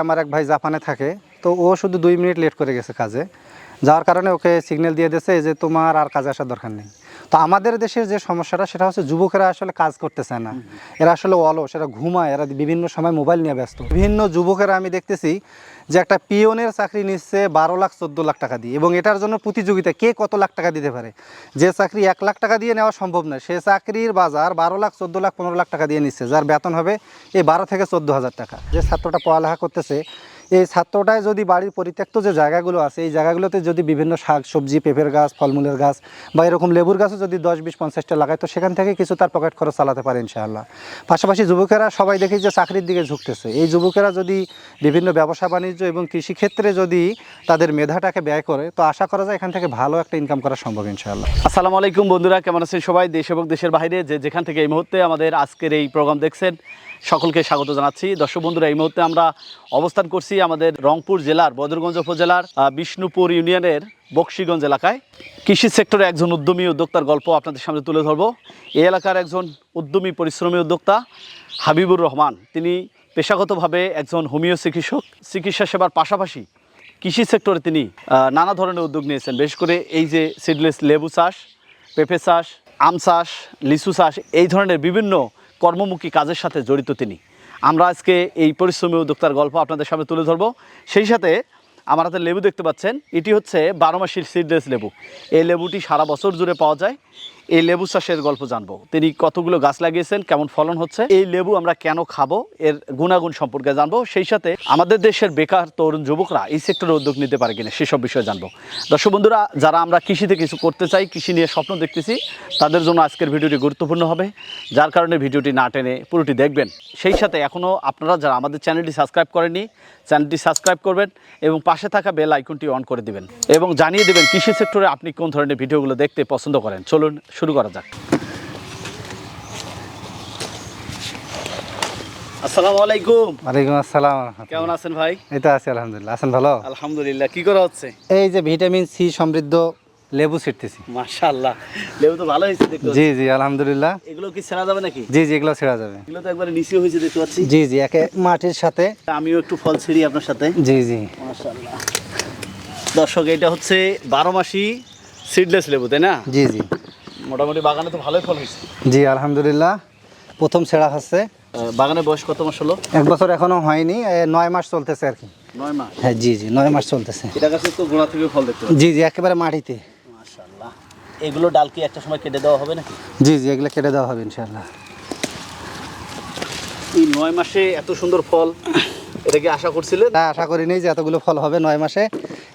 আমার এক ভাই জাপানে থাকে, তো ও শুধু 2 মিনিট লেট করে গেছে কাজে, যাওয়ার কারণে ওকে সিগন্যাল দিয়ে দিয়েছে যে তোমার আর কাজে আসার দরকার নেই। তো আমাদের দেশের যে সমস্যাটা সেটা হচ্ছে যুবকেরা আসলে কাজ করতে চায় না, এরা আসলে অলস, এরা ঘুমায়, এরা বিভিন্ন সময় মোবাইল নিয়ে ব্যস্ত। বিভিন্ন যুবকেরা আমি দেখতেছি যে একটা পিওনের চাকরি নিচ্ছে 12 লাখ 14 লাখ টাকা দিয়ে, এবং এটার জন্য প্রতিযোগিতা কে কত লাখ টাকা দিতে পারে। যে চাকরি 1 লাখ টাকা দিয়ে নেওয়া সম্ভব নয়, সে চাকরির বাজার 12 লাখ 14 লাখ 15 লাখ টাকা দিয়ে নিচ্ছে, যার বেতন হবে এই 12 থেকে 14 হাজার টাকা। যে ছাত্রটা পড়ালেখা করতেছে, এই ছাত্রটায় যদি বাড়ির পরিত্যক্ত যে জায়গাগুলো আছে এই জায়গাগুলোতে যদি বিভিন্ন শাক সবজি, পেঁপের গাছ, ফলমূলের গাছ বা এরকম লেবুর গাছও যদি 10, 20, 50টা লাগায়, তো সেখান থেকে কিছু তার পকেট খরচ চালাতে পারে ইনশাআল্লাহ। পাশাপাশি যুবকেরা সবাই দেখি যে চাকরির দিকে ঝুঁকতেছে। এই যুবকেরা যদি বিভিন্ন ব্যবসা বাণিজ্য এবং কৃষিক্ষেত্রে যদি তাদের মেধাটাকে ব্যয় করে, তো আশা করা যায় এখান থেকে ভালো একটা ইনকাম করা সম্ভব ইনশাআল্লাহ। আসসালামু আলাইকুম বন্ধুরা, কেমন আছেন সবাই? দেশ এবং দেশের বাইরে যেখান থেকে এই মুহূর্তে আমাদের আজকের এই প্রোগ্রাম দেখছেন, সকলকে স্বাগত জানাচ্ছি। দর্শক বন্ধুরা, এই মুহূর্তে আমরা অবস্থান করছি আমাদের রংপুর জেলার বদরগঞ্জ উপজেলার বিষ্ণুপুর ইউনিয়নের বকশীগঞ্জ এলাকায়। কৃষি সেক্টরে একজন উদ্যমী উদ্যোক্তার গল্প আপনাদের সামনে তুলে ধরবো। এই এলাকার একজন উদ্যমী পরিশ্রমী উদ্যোক্তা হাবিবুর রহমান, তিনি পেশাগতভাবে একজন হোমিও চিকিৎসক। চিকিৎসা সেবার পাশাপাশি কৃষি সেক্টরে তিনি নানা ধরনের উদ্যোগ নিয়েছেন। বিশেষ করে এই যে সিডলেস লেবু চাষ, পেঁপে চাষ, আম চাষ, লিচু চাষ, এই ধরনের বিভিন্ন কর্মমুখী কাজের সাথে জড়িত তিনি। আমরা আজকে এই পরিশ্রমী উদ্যোক্তার গল্প আপনাদের সামনে তুলে ধরবো। সেই সাথে আমার হাতে লেবু দেখতে পাচ্ছেন, এটি হচ্ছে 12 মাসির সিডলেস লেবু। এই লেবুটি সারা বছর জুড়ে পাওয়া যায়। এই লেবু চাষের গল্প জানবো, তিনি কতগুলো গাছ লাগিয়েছেন, কেমন ফলন হচ্ছে, এই লেবু আমরা কেন খাবো, এর গুণাগুণ সম্পর্কে জানবো। সেই সাথে আমাদের দেশের বেকার তরুণ যুবকরা এই সেক্টরে উদ্যোগ নিতে পারে কিনা সেসব বিষয়ে জানবো। দর্শক বন্ধুরা, যারা আমরা কৃষিতে কিছু করতে চাই, কৃষি নিয়ে স্বপ্ন দেখতেছি, তাদের জন্য আজকের ভিডিওটি গুরুত্বপূর্ণ হবে, যার কারণে ভিডিওটি না টেনে পুরোটি দেখবেন। সেই সাথে এখনও আপনারা যারা আমাদের চ্যানেলটি সাবস্ক্রাইব করেননি, চ্যানেলটি সাবস্ক্রাইব করবেন এবং পাশে থাকা বেল আইকনটি অন করে দিবেন এবং জানিয়ে দেবেন কৃষি সেক্টরে আপনি কোন ধরনের ভিডিওগুলো দেখতে পছন্দ করেন। চলুন শুরু করা যাক। আসসালামু আলাইকুম। ওয়ালাইকুম আসসালাম। কেমন আছেন ভাই? এই তো আছি আলহামদুলিল্লাহ। আছেন ভালো? আলহামদুলিল্লাহ। কি করা হচ্ছে? এই যে ভিটামিন সি সমৃদ্ধ লেবু ছিটতেছি। মাশাআল্লাহ, লেবু তো ভালো হয়েছে দেখতে। জি জি আলহামদুলিল্লাহ। এগুলো কি ছেড়া যাবে নাকি? জি জি এগুলো ছেড়া যাবে। এগুলো তো একবারে নিচে হয়েছে দেখতে পাচ্ছি। জি জি একে মাটির সাথে। আমিও একটু ফল ছিঁড়ি আপনার সাথে। জি জি মাশাআল্লাহ। দর্শক, এটা হচ্ছে 12 মাসি সিডলেস লেবু, তাই না? জি জি মোটামুটি বাগানে তো ভালোই ফল হয়েছে। জি আলহামদুলিল্লাহ। প্রথম ছেঁড়া হচ্ছে। বাগানের বয়স কত মাস হলো? 1 বছর এখনো হয়নি, 9 মাস চলতেছে আর কি। 9 মাস? হ্যাঁ জি জি 9 মাস চলতেছে। এটা গাছে তো গোড়া থেকে ফল দেখতে পাচ্ছি। জি জি একেবারে মাটিতে। মাশাআল্লাহ। এগুলো ডাল কি একটা সময় কেটে দেওয়া হবে নাকি? জি জি এগুলো কেটে দেওয়া হবে ইনশাআল্লাহ। এই 9 মাসে এত সুন্দর ফল, এটা কি আশা করছিলেন? তা আশা করিনি যে এতগুলো ফল হবে 9 মাসে,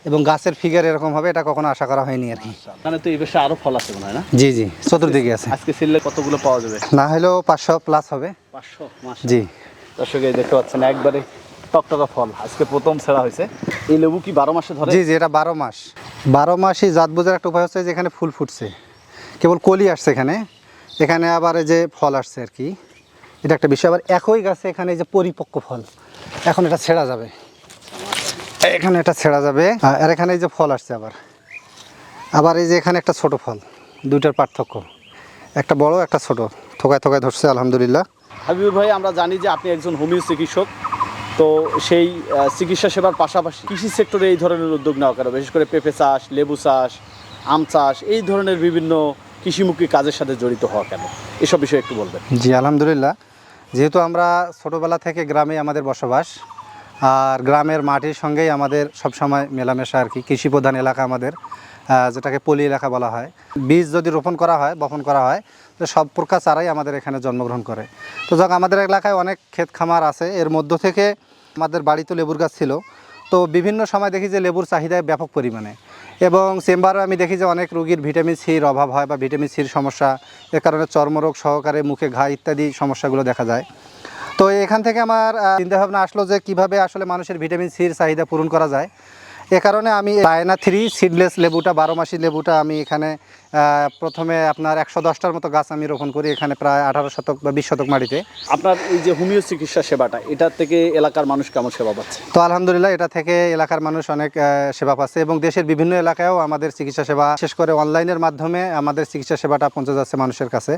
এবং গাছের ফিগার এরকম হবে এটা কখনো আশা করা হয়নি আর কি। মানে তো এই বেশে আরো ফল আছে মনে হয় না? জি জি চতুর্দিকে আছে। আজকে ছিললে কতগুলো পাওয়া যাবে? না হলেও 500 প্লাস হবে। 500? জি দর্শক, এই দেখতে পাচ্ছেন একবারে টকটকা ফল, আজকে প্রথম ছেঁড়া হয়েছে। এই লেবু কি 12 মাসে ধরে? জি জি এটা 12 মাস। 12 মাসই জাত বোঝার একটা উপায় হচ্ছে যে এখানে ফুল ফুটছে, কেবল কলি আসছে এখানে, এখানে আবার এই যে ফল আসছে আর কি, এটা একটা বিষয়। আবার একই গাছে এখানে এই যে পরিপক্ক ফল, এখন এটা ছেঁড়া যাবে, এখানে এটা ছেঁড়া যাবে। আর এখানে এই যে ফল আসছে, আবার আবার এই যে এখানে একটা ছোট ফল, দুইটার পার্থক্য, একটা বড় একটা ছোট, থোকায় থোকায় ধরছে আলহামদুলিল্লাহ। হাবিবুর ভাই, আমরা জানি যে আপনি একজন হোমিও চিকিৎসক, তো সেই চিকিৎসা সেবার পাশাপাশি কৃষি সেক্টরে এই ধরনের উদ্যোগ নেওয়া কেন? বিশেষ করে পেঁপে চাষ, লেবু চাষ, আম চাষ, এই ধরনের বিভিন্ন কৃষিমুখী কাজের সাথে জড়িত হওয়া কেন, এসব বিষয়ে একটু বলবেন। জি আলহামদুলিল্লাহ। যেহেতু আমরা ছোটোবেলা থেকে গ্রামে আমাদের বসবাস, আর গ্রামের মাটির সঙ্গেই আমাদের সবসময় মেলামেশা আর কি। কৃষি প্রধান এলাকা আমাদের, যেটাকে পলি এলাকা বলা হয়। বীজ যদি রোপণ করা হয়, বপন করা হয়, তো সব প্রকার চারাই আমাদের এখানে জন্মগ্রহণ করে। তো যখন আমাদের এলাকায় অনেক ক্ষেত খামার আছে, এর মধ্য থেকে আমাদের বাড়িতে লেবুর গাছ ছিল। তো বিভিন্ন সময় দেখি যে লেবুর চাহিদা ব্যাপক পরিমাণে, এবং চেম্বারে আমি দেখি যে অনেক রোগীর ভিটামিন সির অভাব হয় বা ভিটামিন সির সমস্যা, এর কারণে চর্মরোগ সহকারে মুখে ঘা ইত্যাদি সমস্যাগুলো দেখা যায়। তো এখান থেকে আমার চিন্তাভাবনা আসলো যে কীভাবে আসলে মানুষের ভিটামিন সির চাহিদা পূরণ করা যায়। এ কারণে আমি রায়না 3 সিডলেস লেবুটা 12 মাসি লেবুটা আমি এখানে প্রথমে আপনার 110টার মতো গাছ আমি রোপণ করি এখানে প্রায় 18 শতক বা 20 শতক মাটিতে। আপনার এই যে হোমিও চিকিৎসা সেবাটা, এটা থেকে এলাকার মানুষ কেমন সেবা পাচ্ছে? তো আলহামদুলিল্লাহ এটা থেকে এলাকার মানুষ অনেক সেবা পাচ্ছে এবং দেশের বিভিন্ন এলাকায়ও আমাদের চিকিৎসা সেবা, বিশেষ করে অনলাইনের মাধ্যমে আমাদের চিকিৎসা সেবাটা পৌঁছে যাচ্ছে মানুষের কাছে।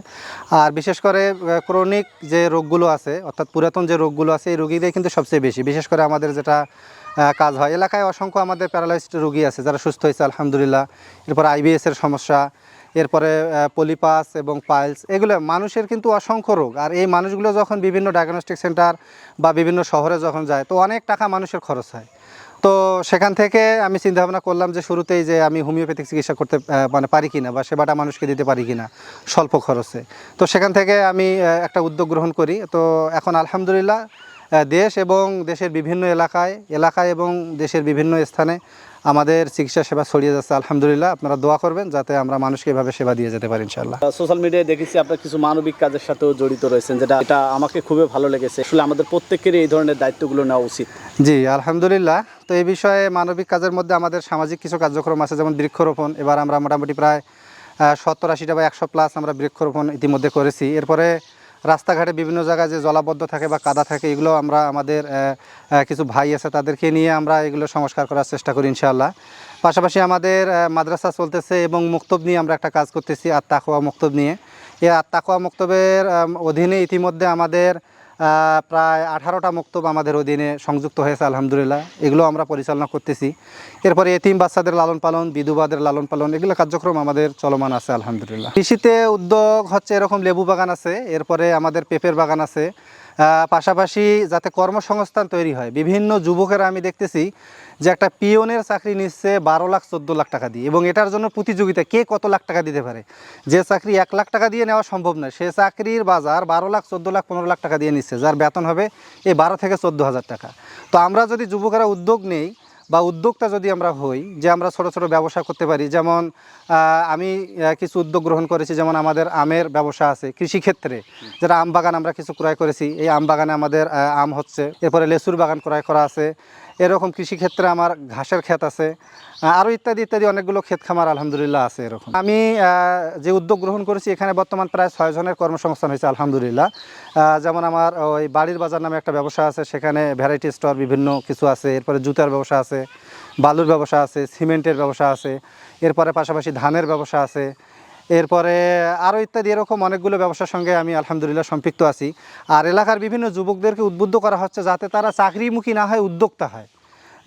আর বিশেষ করে ক্রনিক যে রোগগুলো আছে অর্থাৎ পুরাতন যে রোগগুলো আছে এই রোগীদের কিন্তু সবচেয়ে বেশি, বিশেষ করে আমাদের যেটা কাজ হয় এলাকায় অসংখ্য আমাদের প্যারালাইজড রোগী আছে যারা সুস্থ হয়েছে আলহামদুলিল্লাহ। এরপর আইবিএসের সমস্যা, এরপরে পলিপাস এবং পাইলস, এগুলো মানুষের কিন্তু অসংখ্য রোগ। আর এই মানুষগুলো যখন বিভিন্ন ডায়াগনস্টিক সেন্টার বা বিভিন্ন শহরে যখন যায় তো অনেক টাকা মানুষের খরচ হয়। তো সেখান থেকে আমি চিন্তা ভাবনা করলাম যে শুরুতেই যে আমি হোমিওপ্যাথিক চিকিৎসা করতে মানে পারি কিনা বা সেবাটা মানুষকে দিতে পারি কিনা স্বল্প খরচে। তো সেখান থেকে আমি একটা উদ্যোগ গ্রহণ করি। তো এখন আলহামদুলিল্লাহ দেশ এবং দেশের বিভিন্ন এলাকায় এবং দেশের বিভিন্ন স্থানে আমাদের চিকিৎসা সেবা ছড়িয়ে যাচ্ছে আলহামদুলিল্লাহ। আপনারা দোয়া করবেন যাতে আমরা মানুষকে এভাবে সেবা দিয়ে যেতে পারি ইনশাআল্লাহ। সোশ্যাল মিডিয়ায় দেখেছি আপনার কিছু মানবিক কাজের সাথেও জড়িত রয়েছেন, এটা আমাকে খুবই ভালো লেগেছে। আসলে আমাদের প্রত্যেকেরই এই ধরনের দায়িত্বগুলো নেওয়া উচিত। জি আলহামদুলিল্লাহ। তো এই বিষয়ে মানবিক কাজের মধ্যে আমাদের সামাজিক কিছু কার্যক্রম আছে, যেমন বৃক্ষরোপণ। এবার আমরা মোটামুটি প্রায় 70-80টা বা 100+ আমরা বৃক্ষরোপণ ইতিমধ্যে করেছি। এরপরে রাস্তাঘাটে বিভিন্ন জায়গায় যে জলাবদ্ধ থাকে বা কাদা থাকে এগুলো আমরা আমাদের কিছু ভাই আছে তাদেরকে নিয়ে আমরা এগুলো সংস্কার করার চেষ্টা করি ইনশাআল্লাহ। পাশাপাশি আমাদের মাদ্রাসা চলতেছে এবং মুক্তব নিয়ে আমরা একটা কাজ করতেছি, আত-তাকওয়া মুক্তব নিয়ে। এই আত-তাকওয়া মুক্তবের অধীনে ইতিমধ্যে আমাদের প্রায় 18টা মুক্তব আমাদের অধীনে সংযুক্ত হয়েছে আলহামদুলিল্লাহ। এগুলো আমরা পরিচালনা করতেছি। এরপরে এতিম বাচ্চাদের লালন পালন, বিধবাদের লালন পালন, এগুলো কার্যক্রম আমাদের চলমান আছে আলহামদুলিল্লাহ। কৃষিতে উদ্যোগ হচ্ছে এরকম লেবু বাগান আছে, এরপরে আমাদের পেঁপের বাগান আছে। পাশাপাশি যাতে কর্মসংস্থান তৈরি হয়, বিভিন্ন যুবকেরা আমি দেখতেছি যে একটা পিওনের চাকরি নিচ্ছে 12 লাখ 14 লাখ টাকা দিয়ে, এবং এটার জন্য প্রতিযোগিতা কে কত লাখ টাকা দিতে পারে। যে চাকরি 1 লাখ টাকা দিয়ে নেওয়া সম্ভব নয় সে চাকরির বাজার 12 লাখ 14 লাখ 15 লাখ টাকা দিয়ে নিচ্ছে, যার বেতন হবে এই 12 থেকে 14 হাজার টাকা। তো আমরা যদি যুবকেরা উদ্যোগ নেই বা উদ্যোক্তা যদি আমরা হই যে আমরা ছোট ছোট ব্যবসা করতে পারি, যেমন আমি কিছু উদ্যোগ গ্রহণ করেছি, যেমন আমাদের আমের ব্যবসা আছে কৃষিক্ষেত্রে, যেটা আম বাগান আমরা কিছু ক্রয় করেছি। এই আম বাগানে আমাদের আম হচ্ছে, এরপরে লেচুর বাগান ক্রয় করা আছে। এরকম কৃষিক্ষেত্রে আমার ঘাসের ক্ষেত আছে, আরও ইত্যাদি ইত্যাদি অনেকগুলো ক্ষেত খামার আলহামদুলিল্লাহ আছে। এরকম আমি যে উদ্যোগ গ্রহণ করেছি এখানে বর্তমান প্রায় 6 জনের কর্মসংস্থান হয়েছে আলহামদুলিল্লাহ। যেমন আমার ওই বাড়ির বাজার নামে একটা ব্যবসা আছে, সেখানে ভ্যারাইটি স্টোর বিভিন্ন কিছু আছে। এরপরে জুতার ব্যবসা আছে, বালুর ব্যবসা আছে, সিমেন্টের ব্যবসা আছে, এরপরে পাশাপাশি ধানের ব্যবসা আছে, এরপরে আরও ইত্যাদি এরকম অনেকগুলো ব্যবসার সঙ্গে আমি আলহামদুলিল্লাহ সম্পৃক্ত আছি। আর এলাকার বিভিন্ন যুবকদেরকে উদ্বুদ্ধ করা হচ্ছে যাতে তারা চাকরিমুখী না হয়, উদ্যোক্তা হয়,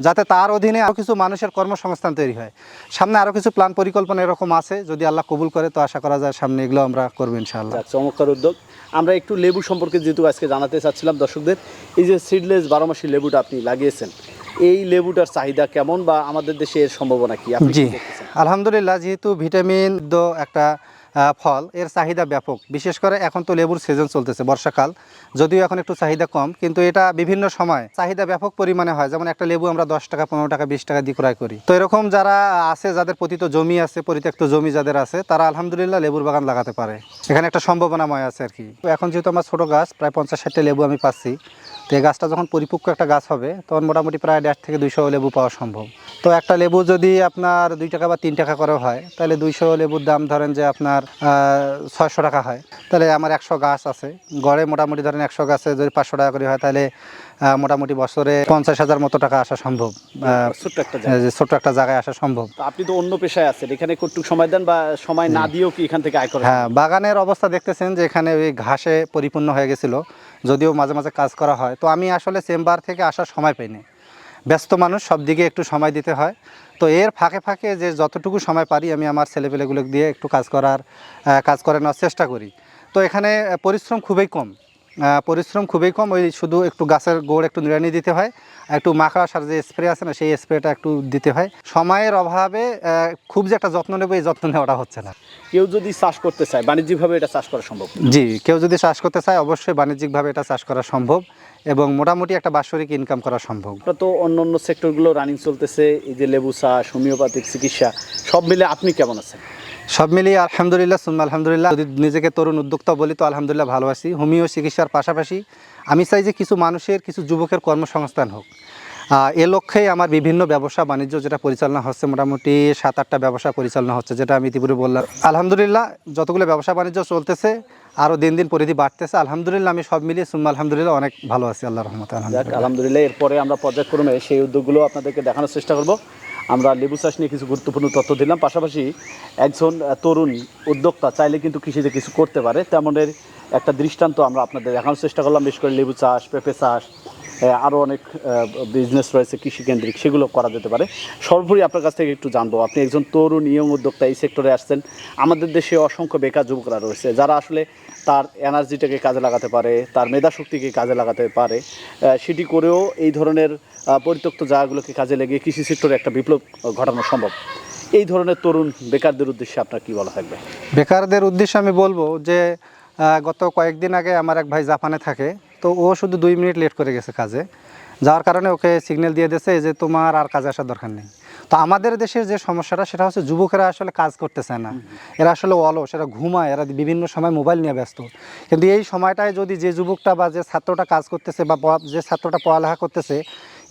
যাতে তার অধীনে আরও কিছু মানুষের কর্মসংস্থান তৈরি হয়। সামনে আরও কিছু প্ল্যান পরিকল্পনা এরকম আছে, যদি আল্লাহ কবুল করে তো আশা করা যায় সামনে এগুলো আমরা করবো ইনশাআল্লাহ। চমৎকার উদ্যোগ। আমরা একটু লেবু সম্পর্কে যেহেতু আজকে জানাতে চাচ্ছিলাম দর্শকদের, এই যে সিডলেস 12 মাসি লেবুটা আপনি লাগিয়েছেন, এই লেবুটার চাহিদা কেমন বা আমাদের দেশে এর সম্ভাবনা কি? জি আলহামদুলিল্লাহ, যেহেতু ভিটামিন একটা ফল, এর চাহিদা ব্যাপক। বিশেষ করে এখন তো লেবুর সিজন চলতেছে, বর্ষাকাল, যদিও এখন একটু চাহিদা কম, কিন্তু এটা বিভিন্ন সময় চাহিদা ব্যাপক পরিমাণে হয়। যেমন একটা লেবু আমরা 10 টাকা 15 টাকা 20 টাকা দিয়ে ক্রয় করি। তো এরকম যারা আছে, যাদের পতিত জমি আছে, পরিত্যক্ত জমি যাদের আছে, তারা আলহামদুলিল্লাহ লেবুর বাগান লাগাতে পারে। এখানে একটা সম্ভাবনাময় আছে আর কি। এখন যেহেতু আমার ছোটো গাছ, প্রায় 50-60টা লেবু আমি পাচ্ছি। তো এই গাছটা যখন পরিপক্ক একটা গাছ হবে তখন মোটামুটি প্রায় 150 থেকে 200 লেবু পাওয়া সম্ভব। তো একটা লেবু যদি আপনার 2 টাকা বা 3 টাকা করে হয়, তাহলে 200 লেবুর দাম ধরেন যে আপনার 600 টাকা হয়। তাহলে আমার 100 গাছ আছে, গড়ে মোটামুটি ধরেন 100 গাছে যদি 500 টাকা করে হয়, তাহলে মোটামুটি বছরে 50,000 মতো টাকা আসা সম্ভব। ছোট্ট একটা জায়গায় আসা সম্ভব। আপনি তো অন্য পেশায় আছেন, এখানে কতটুকু সময় দেন বা সময় না দিয়েও কি এখান থেকে আয় করেন? হ্যাঁ, বাগানের অবস্থা দেখতেছেন যে এখানে ওই ঘাসে পরিপূর্ণ হয়ে গেছিল, যদিও মাঝে মাঝে কাজ করা হয়। তো আমি আসলে চেম্বার থেকে আসার সময় পাইনি, ব্যস্ত মানুষ, সব দিকে একটু সময় দিতে হয়। তো এর ফাঁকে ফাঁকে যে যতটুকু সময় পারি আমি আমার ছেলেপেলেগুলো দিয়ে একটু কাজ করে নেওয়ার চেষ্টা করি। তো এখানে পরিশ্রম খুবই কম, ওই শুধু একটু গাছের গোড় একটু নিড়ানি দিতে হয়, একটু মাকড়া সার যে স্প্রে আছে না, সেই স্প্রেটা একটু দিতে হয়। সময়ের অভাবে খুব যে একটা যত্ন নেবো, এই যত্ন নেওয়াটা হচ্ছে না। কেউ যদি চাষ করতে চায় বাণিজ্যিকভাবে, এটা চাষ করা সম্ভব? জি, কেউ যদি চাষ করতে চায় অবশ্যই বাণিজ্যিকভাবে এটা চাষ করা সম্ভব এবং মোটামুটি একটা বাৎসরিক ইনকাম করা সম্ভব। এটা তো অন্য অন্য সেক্টরগুলো রানিং চলতেছে, এই যে লেবু চাষ, হোমিওপ্যাথিক চিকিৎসা, সব মিলে আপনি কেমন আছেন? সব মিলিয়ে আলহামদুলিল্লাহ সুম্মা আলহামদুলিল্লাহ। যদি নিজেকে তরুণ উদ্যোক্তা বলি তো আলহামদুলিল্লাহ ভালো আছি। হোমিও চিকিৎসার পাশাপাশি আমি চাই যে কিছু মানুষের, কিছু যুবকের কর্মসংস্থান হোক। এ লক্ষ্যেই আমার বিভিন্ন ব্যবসা বাণিজ্য যেটা পরিচালনা হচ্ছে, মোটামুটি 7-8টা ব্যবসা পরিচালনা হচ্ছে, যেটা আমি ইতিপূর্বে বললাম। আলহামদুলিল্লাহ যতগুলো ব্যবসা বাণিজ্য চলতেছে, আরও দিন দিন পরিধি বাড়তেছে। আলহামদুলিল্লাহ আমি সব মিলিয়ে সুম্মা আলহামদুলিল্লাহ অনেক ভালো আছি, আল্লাহর রহমতে। যাক আলহামদুলিল্লাহ। এরপরে আমরা পর্যায়ক্রমে সেই উদ্যোগগুলো আপনাদেরকে দেখানোর চেষ্টা করব। আমরা লেবু চাষ নিয়ে কিছু গুরুত্বপূর্ণ তথ্য দিলাম, পাশাপাশি একজন তরুণ উদ্যোক্তা চাইলে কিন্তু কৃষিতে কিছু করতে পারে তেমনের একটা দৃষ্টান্ত আমরা আপনাদের দেখানোর চেষ্টা করলাম। বিশেষ করে লেবু চাষ, পেঁপে চাষ, আরও অনেক বিজনেস রয়েছে কৃষিকেন্দ্রিক, সেগুলো করা যেতে পারে। সর্বোপরি আপনার কাছ থেকে একটু জানবো, আপনি একজন তরুণ ইয়ং উদ্যোক্তা, এই সেক্টরে আসছেন। আমাদের দেশে অসংখ্য বেকার যুবকরা রয়েছে যারা আসলে তার এনার্জিটাকে কাজে লাগাতে পারে, তার মেধাশক্তিকে কাজে লাগাতে পারে, সেটি করেও এই ধরনের পরিত্যক্ত জায়গাগুলোকে কাজে লেগে কৃষি সেক্টরে একটা বিপ্লব ঘটানো সম্ভব। এই ধরনের তরুণ বেকারদের উদ্দেশ্যে আপনার কী বলা থাকবে? বেকারদের উদ্দেশ্যে আমি বলবো যে গত কয়েকদিন আগে আমার এক ভাই জাপানে থাকে, তো ও শুধু 2 মিনিট লেট করে গেছে কাজে, যার কারণে ওকে সিগন্যাল দিয়ে দিয়েছে যে তোমার আর কাজে আসার দরকার নেই। তো আমাদের দেশের যে সমস্যাটা সেটা হচ্ছে যুবকেরা আসলে কাজ করতে চায় না, এরা আসলে অলস, এরা ঘুমায়, এরা বিভিন্ন সময় মোবাইল নিয়ে ব্যস্ত। কিন্তু এই সময়টায় যদি যে যুবকটা বা যে ছাত্রটা কাজ করতেছে বা যে ছাত্রটা পড়ালেখা করতেছে,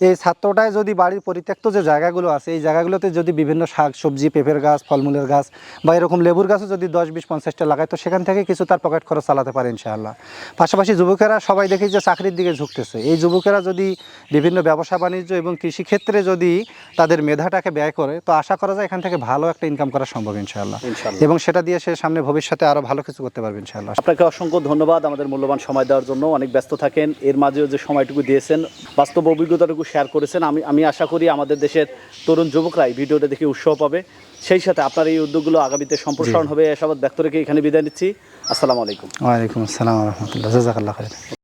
এই ছাত্রটায় যদি বাড়ির পরিত্যক্ত যে জায়গাগুলো আছে এই জায়গাগুলোতে যদি বিভিন্ন শাক সবজি, পেঁপের গাছ, ফলমূলের গাছ বা এরকম লেবুর গাছও যদি 10-20-50টা লাগায়, তো সেখান থেকে কিছু তার পকেট খরচ চালাতে পারে ইনশাআল্লাহ। পাশাপাশি যুবকেরা সবাই দেখি যে চাকরির দিকে ঝুঁকতেছে। এই যুবকেরা যদি বিভিন্ন ব্যবসা বাণিজ্য এবং কৃষিক্ষেত্রে যদি তাদের মেধাটাকে ব্যয় করে, তো আশা করা যায় এখান থেকে ভালো একটা ইনকাম করা সম্ভব ইনশাআল্লাহ, এবং সেটা দিয়ে সে সামনে ভবিষ্যতে আরও ভালো কিছু করতে পারবে ইনশাআল্লাহ। আপনাকে অসংখ্য ধন্যবাদ আমাদের মূল্যবান সময় দেওয়ার জন্য। অনেক ব্যস্ত থাকেন, এর মাঝেও যে সময়টুকু দিয়েছেন, বাস্তব অভিজ্ঞতাটুকু শেয়ার করেছেন। আমি আশা করি আমাদের দেশের তরুণ যুবকরা এই ভিডিওটা দেখে উৎসাহ পাবে। সেই সাথে আপনার এই উদ্যোগগুলো আগামীতে সম্প্রসারণ হবে, এসব ব্যক্ত রেখে এখানে বিদায় নিচ্ছি। আসসালামু আলাইকুম। ওয়ালাইকুম আসসালাম ওয়া রাহমাতুল্লাহ। জাযাকাল্লাহ খাইর।